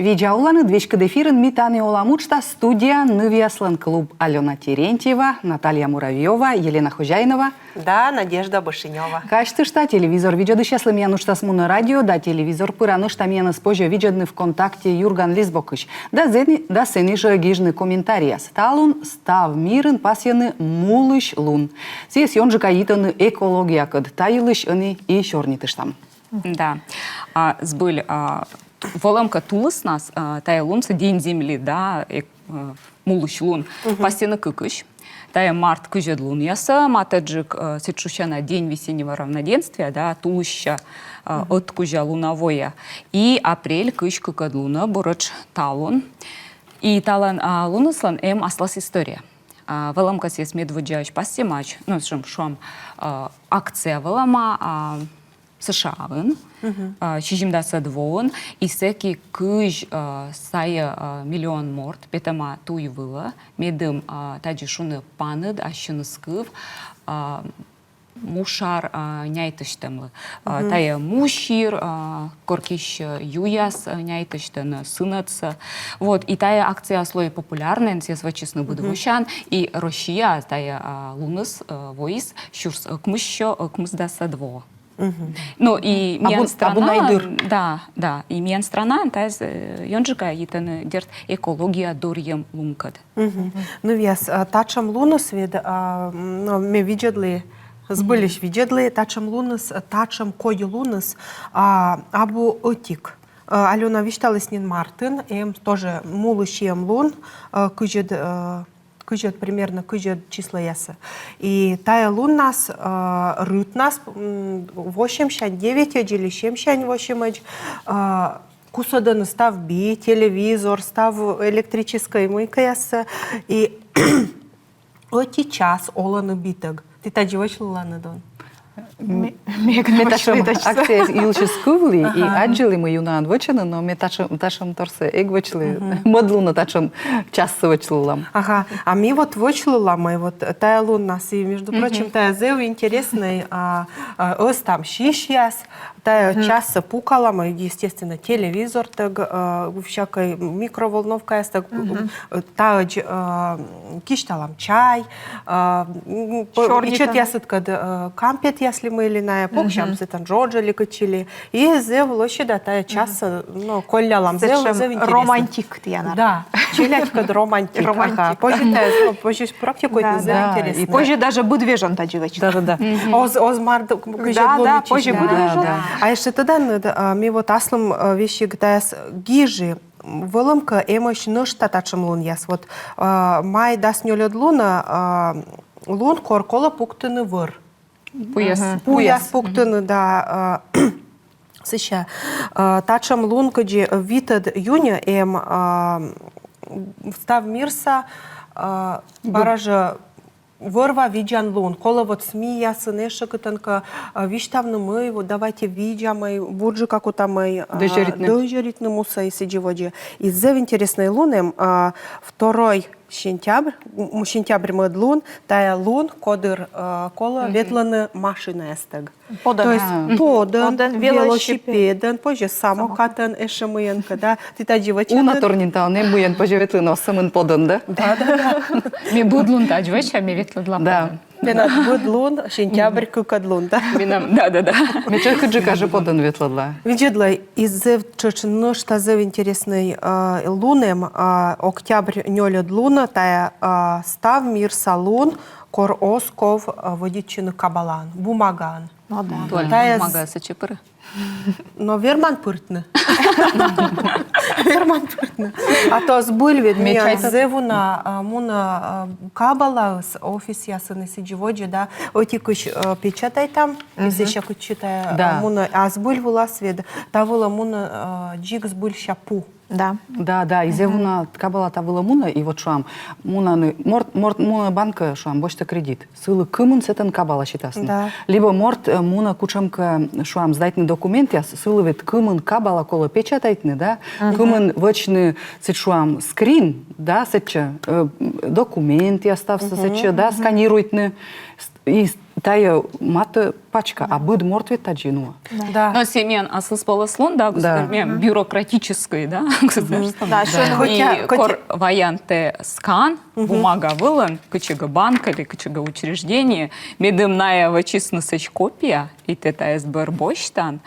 видеоуланы двечка дефирын митаны оламучта студия Нывьяслан клуб Алена Терентьева, Наталья Муравьева, Елена Хожайнова. Да, Надежда Башинева. Качтышта телевизор видеоды щаслы мянушта смуна радио, да телевизор пыранышта мяна спожа видеодны ВКонтакте Юрган Лизбокыч. Да сенижа гижны комментарияс. Талун став мирын пасьяны мулыш лун. Сес йонжы каитаны экология кыд тайылыш аны и щорнитыштам. Да. Сбыль воломка тулыс нас, тая лунца день земли, да, мулыш лун, пасьяны кыкыш. Тая март кыжед лун яса, матаджик сечушана день весеннего равноденствия, да, тулыща от кыжа луновое. И апрель кыш кыкад луна, бороч талун. И талан луныслан аслас история. Воломка сес медводжач пассимач, ну, шум акция волома, США-вын, чижимдаса двоон, и секи кыж сая миллион морт, петама туй выла, медым таджи шуны паныд, ащыны скыв, мушар няйтыштымлы. Тая мушир, коркиш юяс няйтыштыны сынатся. Вот, и тая акция слой популярная, сесва честно будвущан, и Россия, тая луныс, воис, щурс кмыщо, кмыздаса дво. Ну и мен страна, да, и мен страна, таз йонжика итаны дерт экология дурьем лумкад. Ну вяс, тачам лунус вид, мы видели, сбылись видели, тачам лунус, тачам кою лунус, абу отик. Алена вишталась нин Мартин, им тоже мулыщем лун, кыжет примерно кыжет числа яса. И тая лун нас рут нас 8-9 или 7-8 кусоданы став би, телевизор, став электрическая мойка яса. И оти час оланы битаг. Ты таджи ланы дон. Меташам акция илши скувли и аджили мы юнан вочаны, но меташам торсе эгвочли модлуна тачам часовочлылам. Ага, а ми вот вочлылам, и вот тая лун нас, и между прочим, тая зеу интересный, ос там шишьяс, тая часа пукалам, и, естественно, телевизор, так, всякой микроволновка, так, таудж кишталам чай, и чет ясыт, кад кампет, если мы или на эпох, щамсы там Джорджа ликачили, и зев лощи да тая часа, ну, коллялам зев интересно. Романтик, Тиана. Да, чилять кад романтик. Позже практику это зев интересно. И позже даже будвежан тадживач. Да. Озмар, да, позже будвежан. А еще тогда ми вот аслом вещи гтаяс гижи, воломка эмош нышта тачым лун яс. Вот май дас нёлёд луна, лун коркола пуктыны выр. Пуяс пуктыны, да. Сыща. Тачам лун каджи витад юня встав мирса баража вырва видян лун. Кола вот смея сынеша кытанка виштавны мы, вот давайте видя мы, бурджи как ута мы дожеритны муса и сидживоджи. И зев интересный луnem второй сентябрь мы лун, тая лун кодыр кола ветланы машина эстег. То есть подан, велосипедан, позже самокатан эшемыенка, да, ты та девочка. Уна торнинта, не буен позже ветлыно самын подан, да? Да. Ми будлун таджвеча, ми ветлыдлам. Да. Менат будлун, сентябрь кукадлун, да? Да. Мечой кыджи каже подан ветладла. Виджедла из зев чечно что зев интересный лунем октябрь нёлёд луна тая став мир салун кор осков водичины кабалан бумаган. Ну да. Туаль бумага сачепыры. Но верман пыртны. Верман пыртны. А то сбыль вид меня зевуна муна кабала с офис ясыны сидживоджи, да. Оти кыш печатай там, если еще кыш читая муна, а сбыль вула свет, та вула муна джиг сбыль щапу. Да, и зевуна кабала та вула муна, и вот шуам, муна банка шуам, бочта кредит. Сылы кымын сетен кабала считасын. Либо морт муна кучамка шуам сдайтны документы, сылы вет кымын кабала кола печатайтны, да. Кымын вочны сет шуам скрин, да, сетче документы остався сетче, да, сканируйтны. И тая маты пачка, а быд мортвет таджину. Да. Но семен асыс полослон, да, государством, бюрократической, да, государством. Да, что И кор ваянте скан, бумага вылан, кычыга банк или кычыга учреждение, медымная вачисныш копия, и тета СБР бочтан,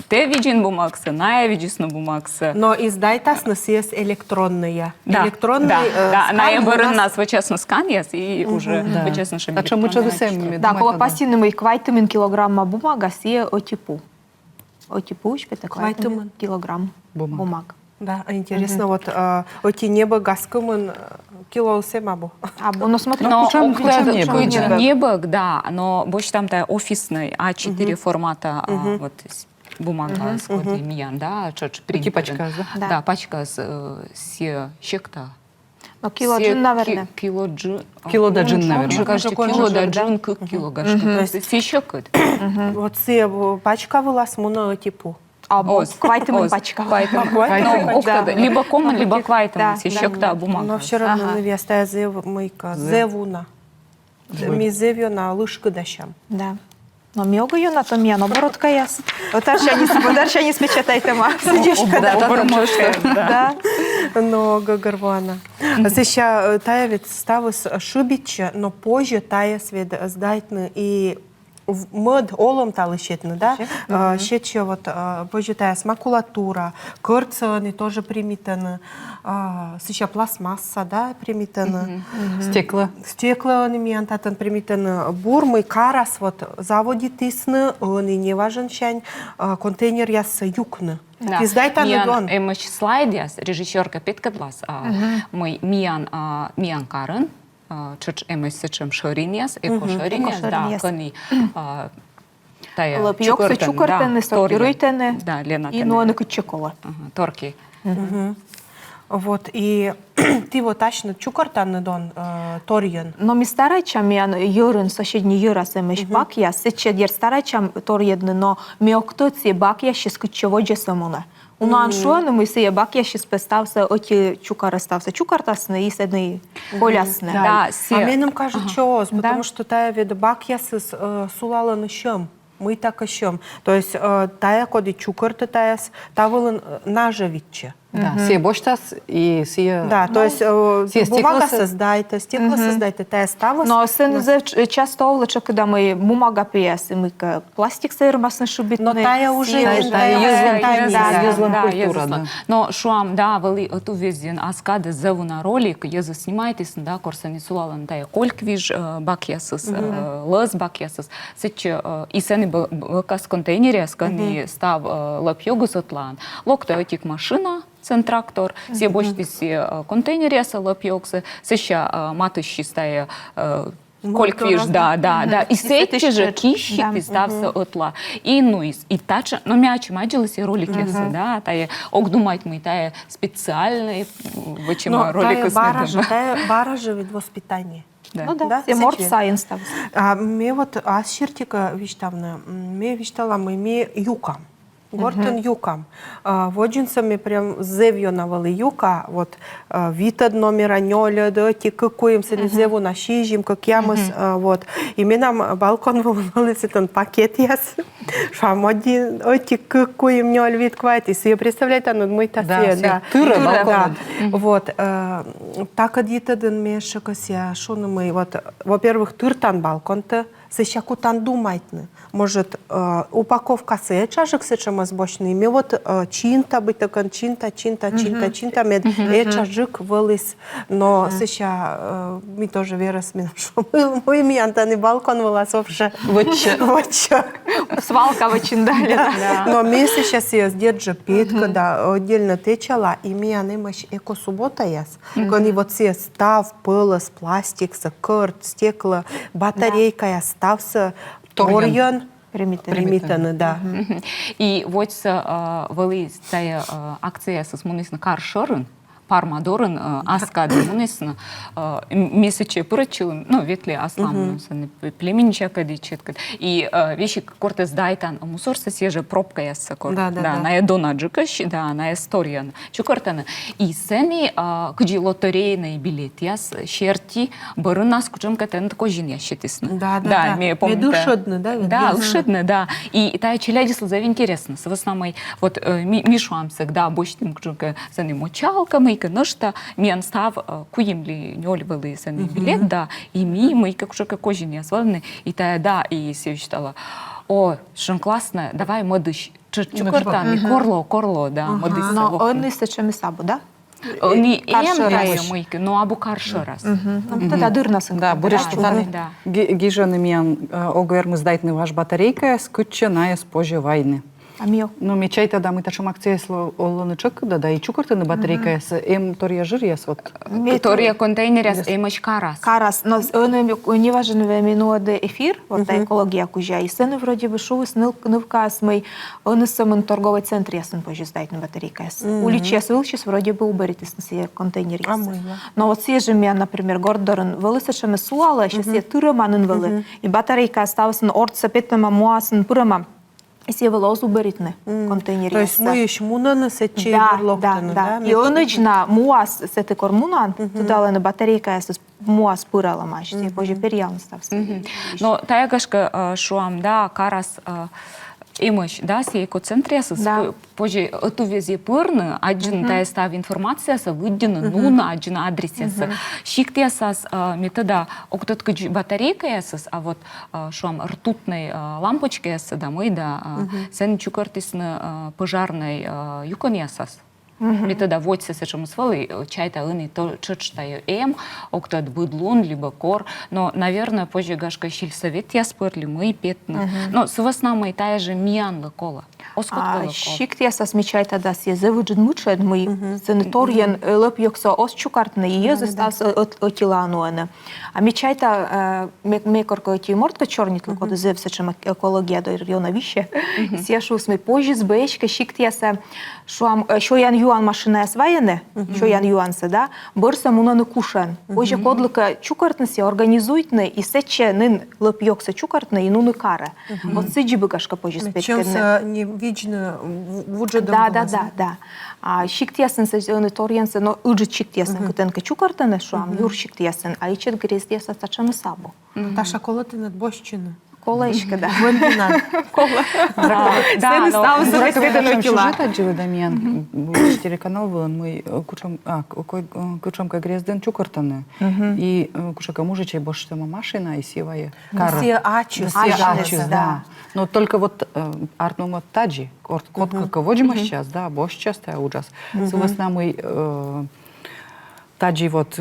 те виджин бумагсы, ная виджисну бумагсы. Но издайтас нас есть электронные. Да, Электронный да, скан ная у бырын нас- нас вачасно скан и уже вачасно А чому ми чого самі? Да, коли пасінними квайтимін кілограма бумага сіє отіпу. Отіпу, шпите квайтимін Квайтимін. кілограм Бумаг. бумаг. Да, интересно, вот оти небо гаскымын кило семабу. Або, ну смотри, Но кучам не небо. небо, да, но больше там та офисный А4 формата, вот бумага с миян, да, чуть принтерен. пачка, да? Да, пачка с щекта. ну кіло джин, наверное. Кило джин. Кило да джин, наверное. Мне кажется, Конжик, кило да конжик, да? джин, как кило гашка. Все щекают. Вот се пачка вылаз муна типу. Або квайтимін пачка. Ну, либо коммон, либо квайтом, Да, все да. щекта Но бумага. все равно невеста зев мыйка. Зевуна. Ми зевюна лышкы дащам. Да. Но мьога юна, то мия, наоборот, каяс. Одарша не смечатайте, ма. Сидишка, да. Да. Но гагарвана. Сеща тая ведь ставыс шибича, но позже тая свет сдайтны и мод олом талы щетны, да? Щече вот позже тая макулатура, кырцаны тоже примитаны, сеща пластмасса, да, примитаны. Стекло. Стекло миантатан примитаны бурмы, карас вот заводи тисны, он и не важен щань, контейнер яс юкны. Издайтан Миян дон. эмыч слайдяс, режиссерка Петкадлас, мой Миян Карын, чуч эмыч сычым шориньяс, эко шориньяс, да, Эко-шориньяс. кыни тая Лапьёксы чукартены, сталкируйтены. Да, Лена. И ну, они кучекола. Торки. Вот, и ты вот точно чукартан дон торьен. Но ми старачам ян юрын соседний юрас эмеш бак я сече дер старачам тор едны, но ми октоци бак я щас кучево джесамуна. Унан шуану ми се бак я щас постався оти чукара стався. Чукартасны и седны колясны. Да, А мне нам кажется, чёс, потому что тая ведь бак я сулала на щем. Мы так ищем. То есть тая коди чукарта таяс, тавылын нажавитче. Да, сие боштас и сие... Да, то есть сие бумага стекло создайте, стекло создайте, тая ставас. Но сен часто овлече, когда мы бумага пияс, и мы пластик сырмасны шубитны. Но тая уже культура, да. Но шуам, да, вели оту везен аскаде зеву на ролик, je заснімайтесь, да, корсани сулалан тая кольквиж бакясыс, лъз бакясыс, сече и сени бакас контейнери, скани став лапьогус отлан. Локта отик машина, центрактор, все бочти все контейнери лапьогсы, сеща матыщи стая кольквиж, да, и сече же кищи стався отла. И ну и тача, но мячи маджились и ролики, да, тая огдумать мы тая специальные, вочима ролики с тая баража ведь воспитание. Ну да, все морд сайенс там. А мне вот асчертика виштавна, мне виштала мы юкам. Гортен юкам. Воджинсами прям зевьонавали юка, вот витад номера нёля, да, ти какуем се не зеву на шижим, как ямыс, вот. И мы нам балкон волновали сетан пакет яс, шам один, ти какуем нёль вид квайт, и себе представляете, ну мы та все, да. Тыра балкон. Да, вот. Так адитаден мешакася, шуны мы, вот, во-первых, тыртан балкон-то, сещаку там думайтны. Может, упаковка сечажик сечама сбочный, ми вот чинта быть такан, чинта, мед, чажик вылез, но сеща, ми тоже верас ми нашо, мы ми антаны балкон вылаз вообще. Вот чё. Свалка очень дали. Но ми сейчас я сдержа петка, да, отдельно течала, и ми анемаш эко-суббота яс. Кони вот все став, пылос, пластик, кырт, стекло, батарейка я стався, торьон, примитаны, да. И вот вели ця акція с мунисна каршорын, пармадорын аска демунесна месяче пырычылым, ну, ветли асламны, племеннича кадичеткат. И вещи кортес дайтан мусорса сеже пробка ясса кор. Да. На едона джикаш, да, на историан. Чукортана. И сами куджи лотерейный билет яс шерти барынас кучем катен кожин ящетисна. Да. Мне помню. Медушедны, да? Да, ушедны, да. И та челядисла за интересно. С основной вот мишуам всегда бочтим кучемка за ним мочалками, и конечно, мен став куемли нёльвалы за ним билет, да, и мы как уже как кожин ясваны, и та да, и все считала. О, шин классно, давай модыш. Чукортами, корло, да, модыш. Но он сече сабу, да? Не Каршы раз. мойки, но абу каршы раз. Тогда дырнасын. Да, буреш чутан да. гижаны миян огуермыз дайтны ваш батарейка скытче на споже вайны. А мио? Ну, мечай тогда мы ташам акция олонычок, да, и чукортыны батарейка с тория жир яс вот. Тория контейнеряс эмоч карас. Карас, но он не важен в минуты эфир, вот та экология кужа. И сын вроде бы шоу снывка с мой, он сам торговый центр ясен позже сдать на батарейка. Уличи яс вылчис вроде бы уберет из на контейнер. Но вот все же меня, например, гордорен вылысы шаме суала, сейчас я тырыманын вылы. И батарейка осталась на орца петнама муасын пырыма. Если его лозу беритне контейнер. То есть мы еще мунаны сечи да. И он на муас с этой кормунан туда на батарейка с муас пырала маш. Я позже переял стався. Но тая гашка шуам да карас имаш да си екоцентресс позже эту везе пырны один тая став информация са выдена нуна один адресеса шиктесас метода октоткач батарейка ясас а вот шуам ртутной лампочки яса домой да сен чукартисны пожарной юкон ясас. Метода водится с этим свалой, чай-то они то читаю октод быдлун, либо кор, но, наверное, позже гашка щельсовет я спорли, мы петны. Но с основной тая же миян кола. Шикт я смечай тогда с язывыджен мучает мы санаториен лып йокса осчукартны и езы стався отилануэны. А мечай-то мекорко эти мортка чернит лукоды зевся, чем экология до района вище. Сешу с мы позже с бэчка шикт я шо ян юан машина сваяне, шо ян юансы, да, борса мунаны кушан. Позже кодлыка чукартныси организуйтны и сече нын лып йокса чукартны и нуны кара. Вот сыджи быгашка позже спектерны. Вечно вуджа Да. А шиктесен сезоны торьенse, но уджи шиктесен кутенка чукартане шуам юр шиктесен, а ичет грездеса тачаны сабу. Таша кола ты над бощина. Колечка, да. Вендина. Кола. Да, стало Це сюжет сюжет джили Дам'ян, телеканал вон ми кучамка грезден чукартане. І кушака мужичей бош тема машина і сіває кара. Все ачи. Да. Но только вот артном вот таджи, котка ководжима сейчас, да, бош часто ужас. Сывас намый таджи вот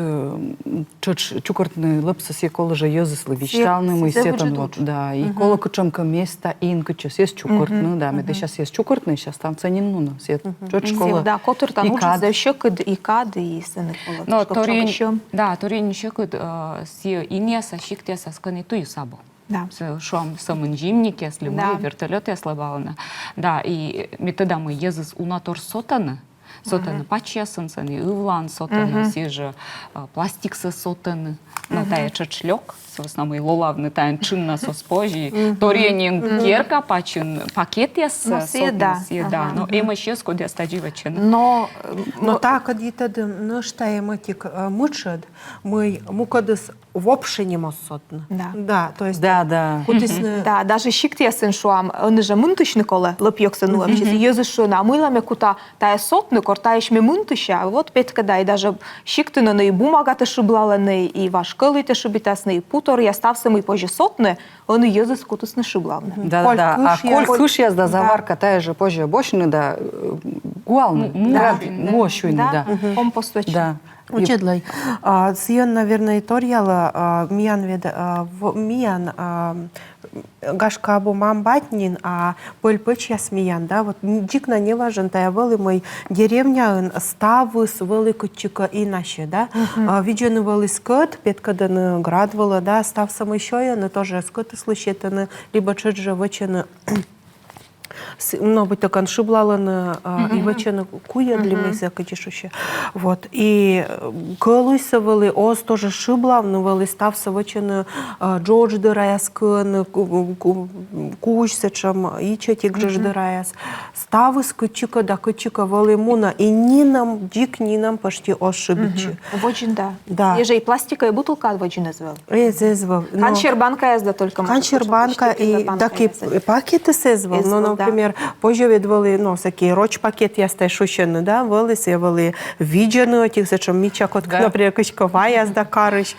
чукартны лыпсы се колы же езыслы вичталны мы сетан вот, да, и кола кучамка места инка час есть чукартны, да, мы сейчас есть чукартны, сейчас там ценин нуна, сет чуть школа. Да, котор там уже за щекод и кады и сыны кола. Но торин щекод се инеса шиктеса сканетую сабу. Да. Шуам самынжимники, если мы вертолеты ослабалны. Да, и метода мы езыс унатор сотаны. Сотаны пачесын, саны ывлан сотаны, сеже пластиксы сотаны. Но тая чачлёк, в основном и лолавны таян чинна соспожи. Торенин керка пачин пакет яс сотаны, да. Но эма щес коди остадживачен. Но так, когда ты наштаем этих мучат, мы мукадыс вообще не сотны. Да, то есть... Да. Да, даже шиктесен шуам, он же мунтышны кола, лопьёксы ну вообще, езышу на мылами кута тая сотны, кортаешь ми мунтыша, вот петка да, и даже шиктыны и бумагаты шиблаланы, и ваш кылыты шибитасны, и путор, я стався мы позже сотны, он и езыс кутысны шиблалны. Да. А коль кушьяс да заварка тая же позже бочны, да, гуалны, мощуйны, да. Компосточный. Да. Учедлай. Сион, наверное, торьяла миян вед миян гашка абу мамбатнин, а пыльпыч ясмиян, да, вот дикна не важен, тая вели мой деревня ставы с великочика иначе, да, виджены вели скот, петкаданы градвала, да, став самый еще, но тоже скоты слышетаны, либо чуть же вычены ну, быть такан шиблаланы, и вачаны куя для мыся, качешуще. Вот. И кылыса вали, оз тоже шиблавны вали, стався вачаны Джордж дыраяс кын, кучся, чем и четик же дыраяс. Ставыс кычика да кычика вали муна, и ни нам, дик ни нам почти ошибичи. Вочин, да. Да. Еже и пластиковая бутылка от вочин назвал. Эзэзвал. Канчербанка я только. Канчербанка и такие пакеты сэзвал. Ну, например, позже видвали, ну, всякие роч-пакет я стай шущены, да, вали, севали виджены, этих, зачем мича, вот, например, качкова я сда карыш,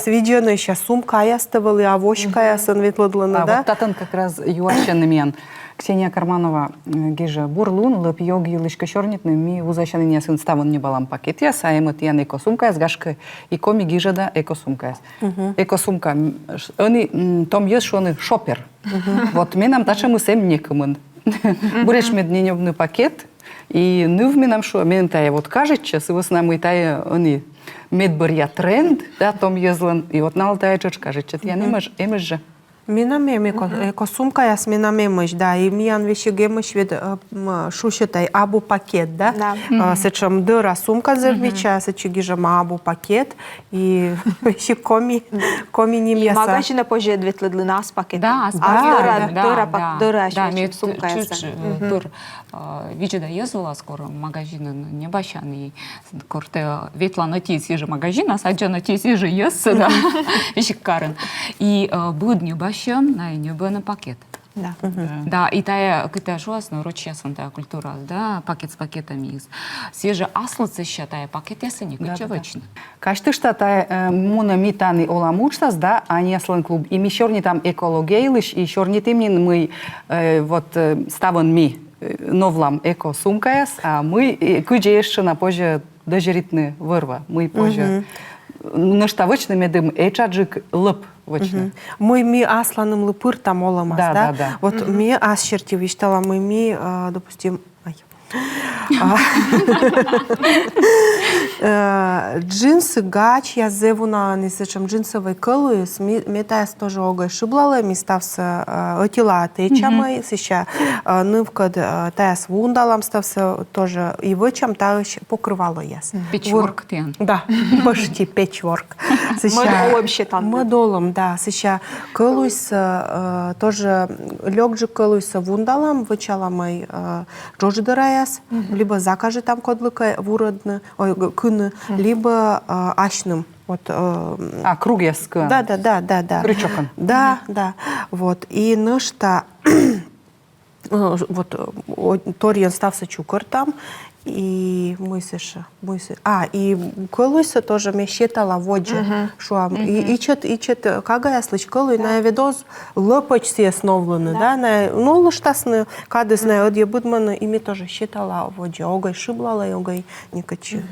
виджены, сейчас сумка я ставали, авощка я сан ветладлана, да? Вот татын как раз юащенный мен. Ксения Карманова гиже бурлун, лып йоги лышка шорнитны, ми узащаны не сын ставан не балам пакет я, саемат ян экосумка я, сгашка и коми гиже да экосумка я. Экосумка, они том есть, что они шопер. Вот менам тачему сем некомын. Буреш медненевный пакет, и нув менам шо, менам тая вот кажет час, и весна мы тая они медбарья тренд, да, том езлан, и вот на тая чоч кажет час, я не мож, эмэж же. Минамем экосумка я с минамемыш, да, и миян вещи гемыш вид шушетай абу пакет, да, сечем дыра сумка зервича, сечеги же абу пакет, и вещи коми ним И яса. магазина позже ветледли нас пакет. Да, дыра, да, сумка я. бір виджеда ездила скоро магазин не башан и корте ветла на тиси же магазин, а саджа на тиси же езд, да, вещи карен. И будет не башан, на не бы на пакет. Да. Да, и тая кита жуасно рочесан тая культура, да, пакет с пакетами из. Свеже аслыцы считая пакет ясы не качевочно. Кашты что тая муна митаны оламучсас, да, а не слан клуб. И ми шорни там экологейлыш, и шорни тымнин мы вот ставан ми новлам эко сумкаяс, а мы куджи еще на позже дожеритны вырва. Мы позже наштавочный медым эчаджик лып. Мы ми асланым лыпыр там оламас, да? Да. Вот ми ас черти виштала, мы ми, допустим, джинсы, гач, я зевуна, не сечем джинсовой кылы, метаяс тоже огай шиблала, ми стався отила течамай, сеща нывкад таяс вундалам стався тоже, и вычам таяс покрывало яс. Печворк тен. Да, почти печворк. Модолом считан. Модолом, да, сеща кылуйс, тоже лёгджи кылуйса вундалам, вычаламай джодждыраяс, либо закажи там кодлыка вуродны, кыны, либо ашным. Вот, круг яска. Да. Крючоком. Да. Вот. И нышта, вот, торьян стався чукар там, и мысиша. И кылыса тоже мне считала воджи, что и чет, кага я слыш кылы, на видос лопач все основаны, да, ну лыштасны, кадысная одья будмана, и мне тоже считала воджи, огай шиблала, огай никачи.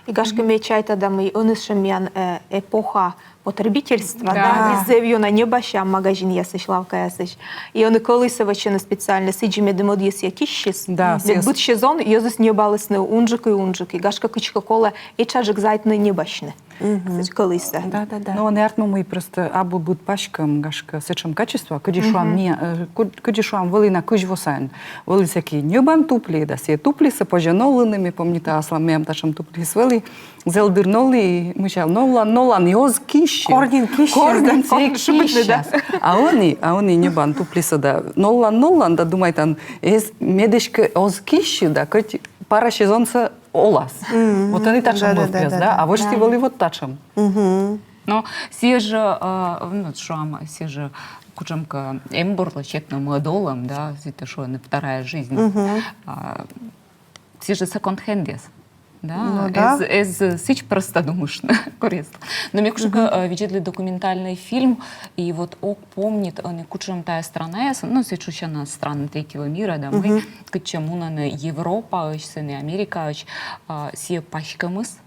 И гашка мечай тогда мы унышемян эпоха потребительства, Да. да, зевью на небаща магазин ясыш, лавка ясыш. И он и колысовачи на специально сиджиме демод ес якищис. Да, Ведь будь сезон, езус небалысны унжик. И гашка кычка кола и чажик зайтны небащны. Колыса. Да. Ну, он яртно мы просто абу будь пачкам гашка сечем качества, кудишуам не, кудишуам вали на кужвосан. Вали всякие небан тупли, да все тупли се пожанулынными, помните аслам мем ташам тупли свели, зелдырнули, мычал нолан йоз кищи. Кордин кищи. Кордин шибытный, да. А они небан тупли се да нолан, да думай там, медешка оз кищи, да, пара сезонца олас. Вот они тачам был пес, да? А вот что были вот тачам. Но все же, ну, шуам, все же кучамка эмборла четным модолом, да, это что, вторая жизнь. Все же секонд-хендес. Да, сыч просто думаешь, корисно. Но мне кажется, видели документальный фильм, и вот ок помнит, он кучам тая страна, ну, сечуща на страны третьего мира, да, мы, кучаму на Европа, не Америка, все пачкамыс,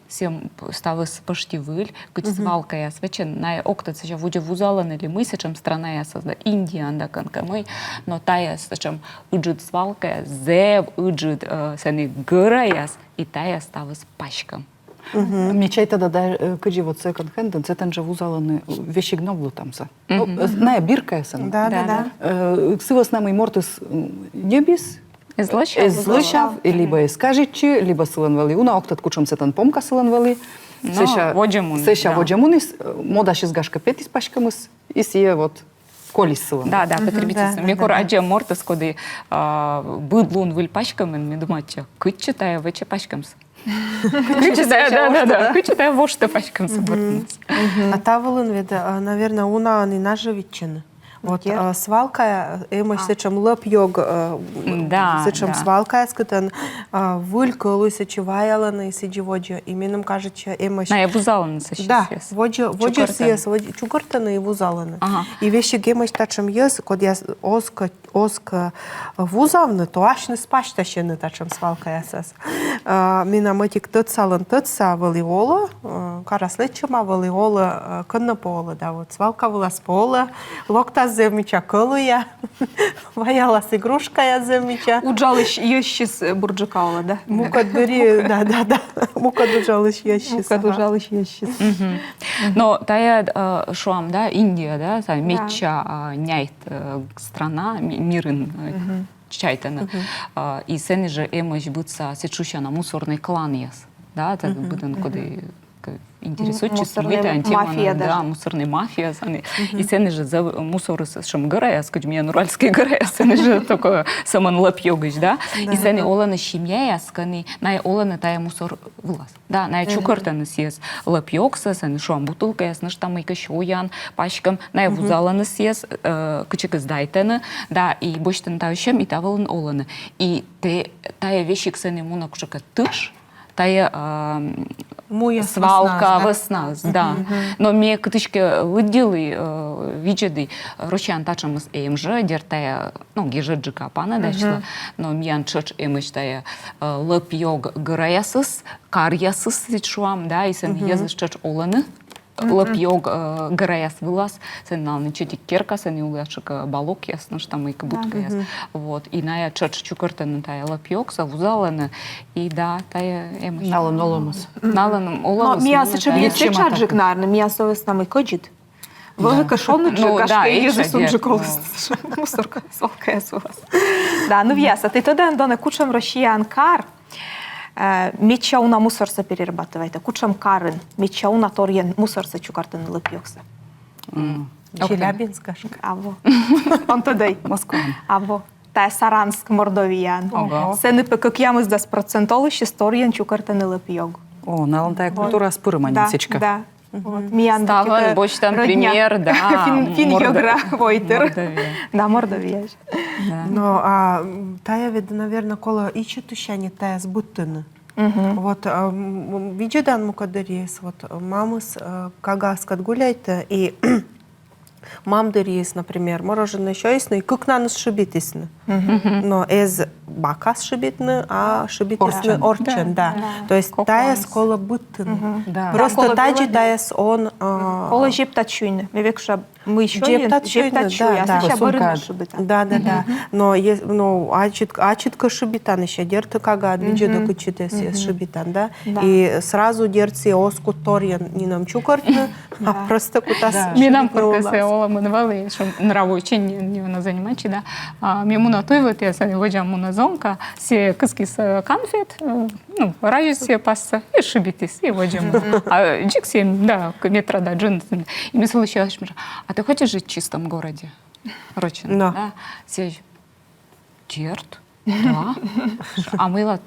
всем ставыс почти выль, куча свалка я свечен, на окта сеча вуджа вузалан или мы сечем страна я созда Индия, да, канкамы, но тая сечем уджит свалка, зев уджит сени гыра яс, и тая ставыс пачкам. Мечай тогда кыджи вот секонд-хенден, це тен же вузаланы вещи гновлу тамса. Не, бирка есен. Да. Ксывас нам и мортис небис, злышав, либо искажичи, либо сыланвали. Уна октат кучам сетан помка сыланвали. воджамун, Сеша да. воджамунис, мода шизгашка петис пашкамыс, и сие вот колис сылан. Да, потребительство. Мне кор аджа мортас, коды быдлун выль пачкамен, мне думаю, че, кытча тая выча пачкамс. Да. Кытча тая вошта пачкамс. А тавылын ведь, наверное, уна не наживичен. Вот свалка, мы сечем лап йог, сечем свалка, скотан вулька луйся чуваяла на сидиводжа, и минем кажется, мы. На я вузалана сочи. Да, воджа съес, чугуртана и вузалана. И вещи гемыш тачем ес, код я оска вузавна, то аж не спашта ще не тачем свалка ясас. Мина мытик тот са валиола, караслечема валиола коннопола, да вот свалка вала с пола, локта земича колуя, ваяла с игрушка я земича. Уджалыш ещис бурджакаула, да? Мукат бери, да. Мукат уджалыш ещис. Мукат уджалыш ещис. Но тая шуам, да, Индия, да, та меча няйт страна, мирын чайтаны. И сені же эмош бытса сечуща на мусорный клан яс. Да, это бытын коды интересующийся быта антимана, да, мусорный мафия. И сені же за мусоры шам гырая, скажем, я нуральский гырая, сені же только саман лапьёгыч, да. И сені оланы шимья ясканы, на оланы тая мусор влас. Да, на чукартаны съез лапьёкса, сені шуам бутылка ясны, штамы кашоян, пачкам, на вузаланы съез, кычык издайтаны, да, и боштын тающем, и тавылын оланы. И тая вещик сені муна кушака тыш, тая свалка весназ, да. Но мне кытычке выделы виджеды рощан тачамыз эмжы, дертая, ну, гижеджика пана, да, что, но миян чыч эмыч тая лапьёг гыраясыз, карьясыз сечуам, да, и сен езыш чыч оланы. Лапьёг гыраяс вылаз, сен налны четик керка, сен улашык балок ясно, что там и кабутка яс. Вот, и на я чыч чукартаны тая лапьёг, савузаланы, и да, тая эмыч. Налын оламыз. Налын оламыз. Мия сечем есе чарджик, наверное, мия совесть нам и коджит. Велика шоночка, кашка єзу сумджиколос. Мусорка, свалка я сувас. Да, ну в'яса, ти тоді андоне кучам росіян кар, мечауна мусорса перерабатывает, кучам карын, мечауна торген мусорса чукартын лыпьёкса. Челябинска. Аво. Он тоді. Москва. Аво. Та Саранск, Мордовиян. Це не пекок ямыз дас процентолы, ще сторген чукартын лыпьёг. О, налын тая культура спыры манисечка. Да. Ставан, бочтан пример, да. Фин-йогра, войтер. Да, Мордовия. Но тая ведь, наверное, кола ичи тущани тая сбыттыны. Вот виджедан мукадарис, вот мамыс кагаскат гуляйта, и мам дарис, например, мороженое еще есть, и как на нас шибитисны. Но из бакас шибитны, а шибитисны орчен, да. То есть тая скола быттыны. Просто таджи таяс он... Кола жептачуйны. Я векша мы еще жептачуй, а сейчас барына шибита. Да. Но ачитка шибитан еще, дерты кага, виджеда кучитес шибитан, да. И сразу дерти оску торьян не нам чукартны, а просто кутас Минам куркасы ола мынвалы, что нравочи не на занимачи, да. Мему той вот я сами воджам муна зонка, все кыскис конфет, ну, ражит все пасса и шибитис, и воджам. А джикси, да, метра да, джин. И мне случилось, а ты хочешь жить в чистом городе? Рочин, да? Все черт. Да. А мылат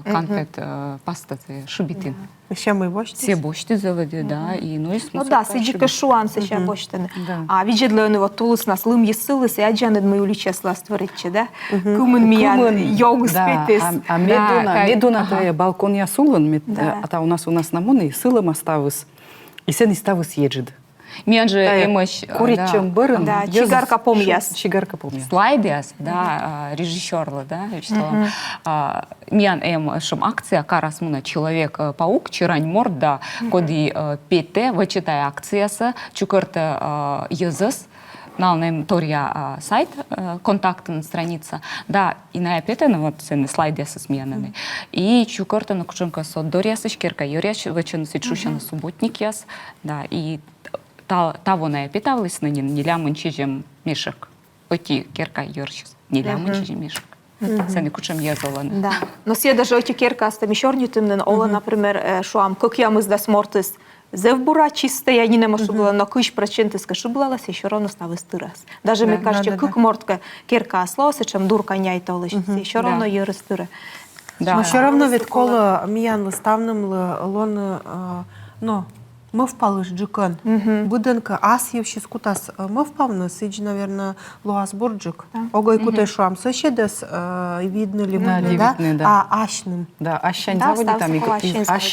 конфет паста шубитин. Ще ми бочти? Все бочти заводи, да. И, ну, и ну да, сиджи кашуан се ще боштени. А виджедло него тулус нас лым есылыс, и аджанед мою личесла створитче, да? Кумен миян йог спетис. А медуна тая балкон ясулын, а та у нас на моны сылым оставыс, и сен иставыс еджид. Мен же эмош... Куричем бырын. Да, чигарка помяс. Чигарка помяс. Слайдес, да, режиссерлы, да, что мен эмошым акция карас муна Человек-паук, чирань морда, коди пете, вычитай акциясы, чукырты езыс, налнем тория сайт, контактная страница, да, и на эпитене, вот, сены слайды со сменами. И чукорта на кучемка сот дория сышкерка, юряч, вечен сычуща субботник яс, да, и того на эпитавлис на не лямын чижем мишек. Оти керка юрчис, не лямын чижем мишек. Сены кучем езоланы. Да. Но все даже оти керка с теми шорнютым, ола, например, шуам, как я мы сдас мортис, зевбура чистая, я не могу было, но кыш проценты скашублалась, еще равно ставы стырас. Даже, мне кажется, как мортка керка ослоса, чем дурка няйта олышится, еще равно ее растыры. Но все равно ведь кола миян лыставным лон, но мы впали с джикан. Буденка ас евши скутас мы впавны, сидж, наверное, луас бурджик. Огой кутай шуам соседес видно ли мы, да? А ашным. Да, ащань заводи там, и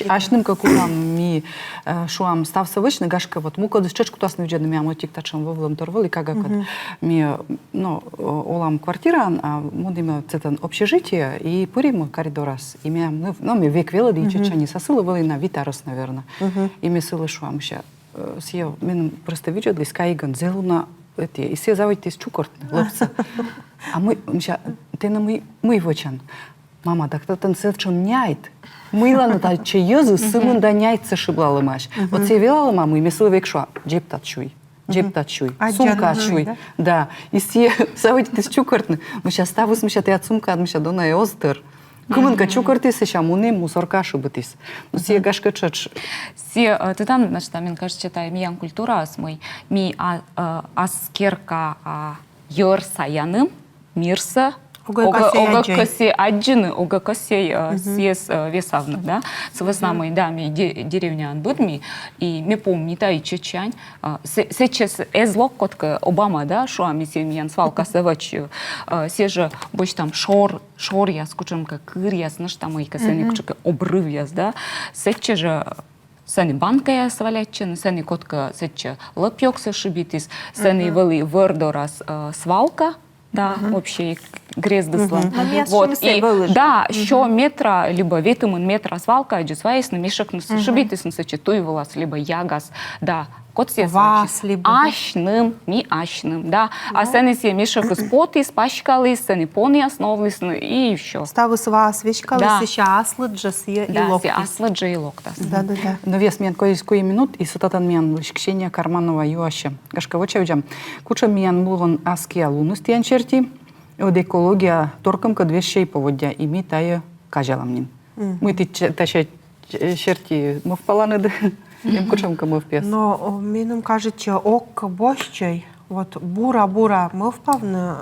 ашным, как улам ми шуам стався вичний, гашка, вот му кодис чечку тас не вджедно мям отік тачам вовлем торвали, кага код ми, ну, улам квартира, а мудимо цетан общежитие, и пуримо коридорас, и мям, ну, ми век велоди, и чечани сосылы вели на витарос, наверное, и ми сылы шуам ще, сio, мен просто виджедли скайган, зелуна, эти, и все заводите с чукортны, лепса. А мы, мша, ты на мы вочан. Мама, так то ten севчон няйт. Мила на та че йозу сымын да няйт шиблала маш. Вот се велала маму и месила векшуа. Джеп татшуй. Джеп татшуй. Сумка атшуй. Да. И се заводите с чукортны. Мы сейчас ставус, мы сейчас от сумка, мы сейчас дона и оздер. Кумынка чукортис, и муны мусорка шибытис. Но се гашка чач. Се, ты там, значит, мен кажется, это миян культура ас мой, ми аскерка йорса яным, мирса, ога косе аджины, ога косе сес весавны, да? Свеснамы, да, ми деревня анбудми, и ми помни та и чечань. Сейчас эзлок котка Обама, да, шо ами се миян свалка севач, се же больше там шор я скучем как кыр яс, наш там и касени кучка обрыв яс, да? Сейчас же сени банка я свалячен, сени котка сече лапьокса шибитис, сени вели вердорас свалка, да, вообще грездыслан. Вот, и да, еще метра, либо ветумын метра свалка, джисвайс на мишек шибитис, на сече туйвалас, либо ягас, да. Кот се ашным, ми ашным, да. А сени се мишек спотис, пашкалис, сени пони основлис, и еще. Ставус вас вешкалис, еще аслыджа се и локтис. Да, аслыджа и локтас. Да. Но вес мен кое минут, и сутатан мен лишкшения карманного юаще. Кашка вочевджам. Куча мен булгон аския лунус тиян черти, от экология торкам ка две шей поводя, и ми тая кажаламнин. Мы ти таща черти мовпаланы да. Им кучамка мы в пес. Но минем кажется, ок бощей, вот бура мы впавны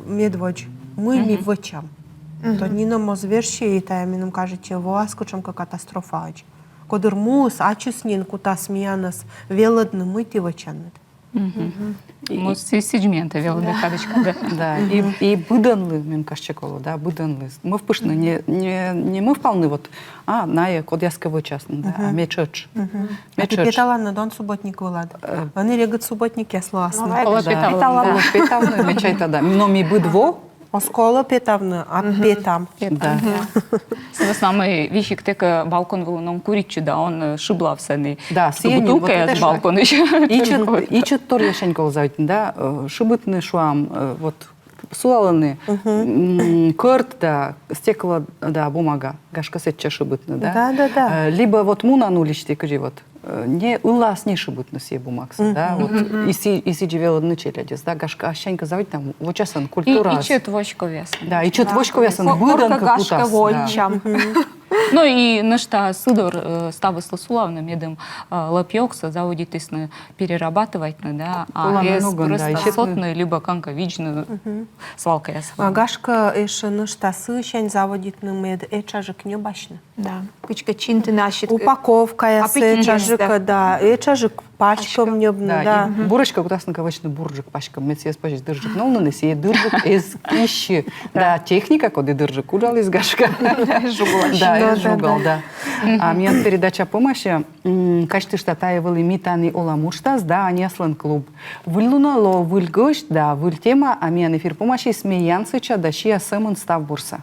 медводь, мы ми вычам. То не нам озверши, и та минем кажется, вас кучамка катастрофа. Кодыр мус, ачуснин кута смеянас, велодны мы ти вычанет. Ну, сегменты велоды кадочка, да. Да, и буданлы, мем кашчаколу, да, буданлы. Мы впышны, не мы вполны вот, на код ясковой частный, да, а мечоч. А ты питала на дон субботник вылад. Они регат субботник ясло асно. Питавны, мечай тогда. Но ми будво, Оскола петавны, а петам. да. С нами вещи, как балкон был нам куричу, да, он шибла в сены. Да, бутылка с балкона еще. И чет тор яшенькол завтра, да, шибытный шуам, вот суаланы, кырт, да, стекло, да, бумага, гашка сетча шибытный, да. Да. Либо вот муна нуличти, кажи вот. Не улас не шибутны все бумагсы, да, вот и сидживела начелядис, да, гашка ащенька заводит там вот часан культура. И чет вошко вес. Да, и чет вошко весан буданка кутас. Ну и нашта сыдор ставы сласулавны медым лапьокса заводитесь на перерабатывать, да, а из просто сотны либо канка вичны свалка ясва. Гашка эше нашта сыщань заводит на мед эчажик не башны. Да, кучка чинты наши. Упаковка ясы эчажика, да, эчажик пачком небно, да. Бурочка кутасна кавачный буржик пачком, мед съест пачек дыржик, но на сие дыржик из пищи, да, техника коды дыржик кудал из гашка. Да, жугал, да. А мне передача помощи, качты штата и вылимитаны оламуштас, да, они аслан клуб. Вылунало, выльгош, да, выль тема, а мне эфир помощи смеянсыча, да, щия сэмон став бурса.